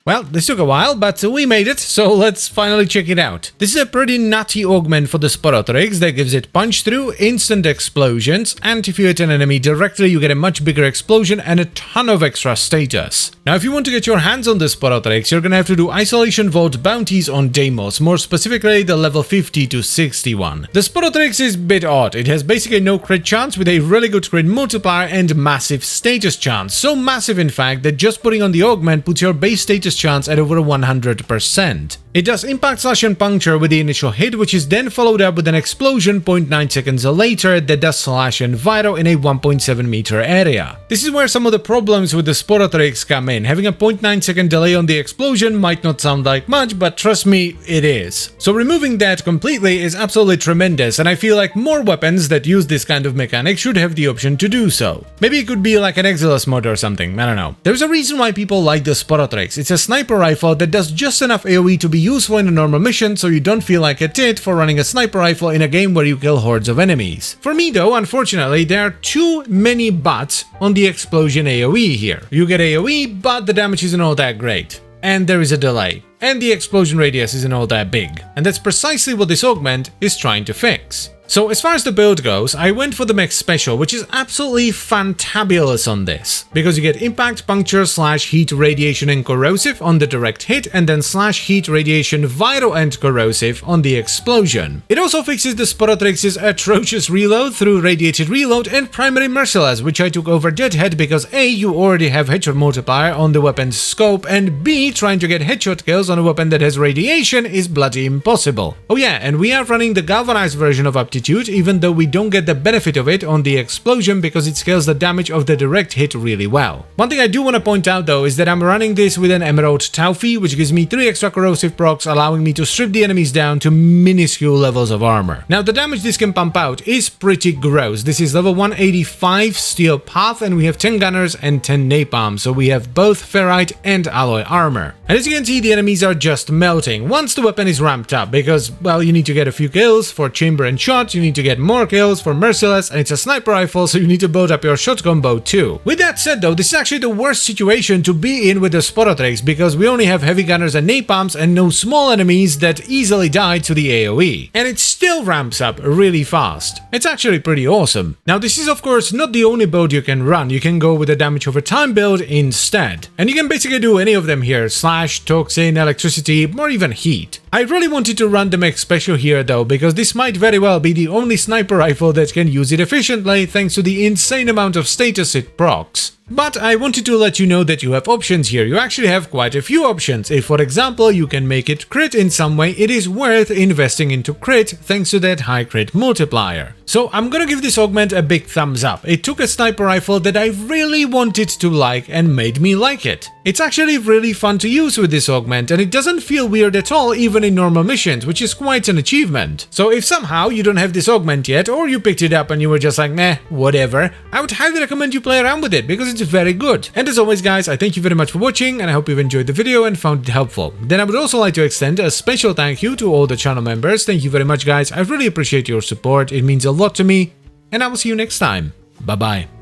Well, this took a while, but we made it, so let's finally check it out. This is a pretty nutty augment for the Sporothrix that gives it punch through, instant explosions, and if you hit an enemy directly, you get a much bigger explosion and a ton of extra status. Now, if you want to get your hands on the Sporothrix, you're gonna have to do Isolation Vault bounties on demos, more specifically the level 50 to 61. The Sporothrix is a bit odd. It has basically no crit chance with a really good crit multiplier and massive status chance. So massive, in fact, that just putting on the augment puts your base status chance at over 100%. It does impact slash and puncture with the initial hit, which is then followed up with an explosion 0.9 seconds later that does slash and viral in a 1.7 meter area. This is where some of the problems with the Sporothrix come in. Having a 0.9 second delay on the explosion might not sound like much, but trust me, it is. So removing that completely is absolutely tremendous, and I feel like more weapons that use this kind of mechanic should have the option to do so. Maybe it could be like an Exilus mod or something, I don't know. There's a reason why people like the Sporothrix. It's a sniper rifle that does just enough AoE to be useful in a normal mission, so you don't feel like a tit for running a sniper rifle in a game where you kill hordes of enemies. For me though, unfortunately, there are too many buts on the explosion AoE here. You get AoE, but the damage isn't all that great. And there is a delay. And the explosion radius isn't all that big. And that's precisely what this augment is trying to fix. So as far as the build goes, I went for the mech special, which is absolutely fantabulous on this, because you get impact, puncture, slash heat, radiation and corrosive on the direct hit, and then slash heat, radiation, viral and corrosive on the explosion. It also fixes the Sporothrix's atrocious reload through radiated reload and primary merciless, which I took over Deadhead because A, you already have headshot multiplier on the weapon's scope, and B, trying to get headshot kills on a weapon that has radiation is bloody impossible. Oh yeah, and we are running the galvanized version of Aptitude, even though we don't get the benefit of it on the explosion because it scales the damage of the direct hit really well. One thing I do want to point out though is that I'm running this with an Emerald Taufi, which gives me 3 extra corrosive procs, allowing me to strip the enemies down to minuscule levels of armor. Now the damage this can pump out is pretty gross. This is level 185 Steel Path, and we have 10 gunners and 10 napalm, so we have both ferrite and alloy armor. And as you can see, the enemies are just melting once the weapon is ramped up, because, well, you need to get a few kills for chamber and shot, you need to get more kills for merciless, and it's a sniper rifle, so you need to build up your shot combo too. With that said though, this is actually the worst situation to be in with the Sporothrix, because we only have heavy gunners and napalms and no small enemies that easily die to the AoE. And it still ramps up really fast. It's actually pretty awesome. Now this is of course not the only build you can run. You can go with a damage over time build instead. And you can basically do any of them here: slash, toxin, electricity, or even heat. I really wanted to run the mech special here though, because this might very well be the only sniper rifle that can use it efficiently thanks to the insane amount of status it procs. But I wanted to let you know that you have options here. You actually have quite a few options. If, for example, you can make it crit in some way, it is worth investing into crit thanks to that high crit multiplier. So I'm gonna give this augment a big thumbs up. It took a sniper rifle that I really wanted to like and made me like it. It's actually really fun to use with this augment, and it doesn't feel weird at all even in normal missions, which is quite an achievement. So if somehow you don't have this augment yet, or you picked it up and you were just like, meh, whatever, I would highly recommend you play around with it because it's very good. And as always guys, I thank you very much for watching, and I hope you've enjoyed the video and found it helpful. Then I would also like to extend a special thank you to all the channel members. Thank you very much guys, I really appreciate your support, it means a lot to me, and I will see you next time. Bye bye.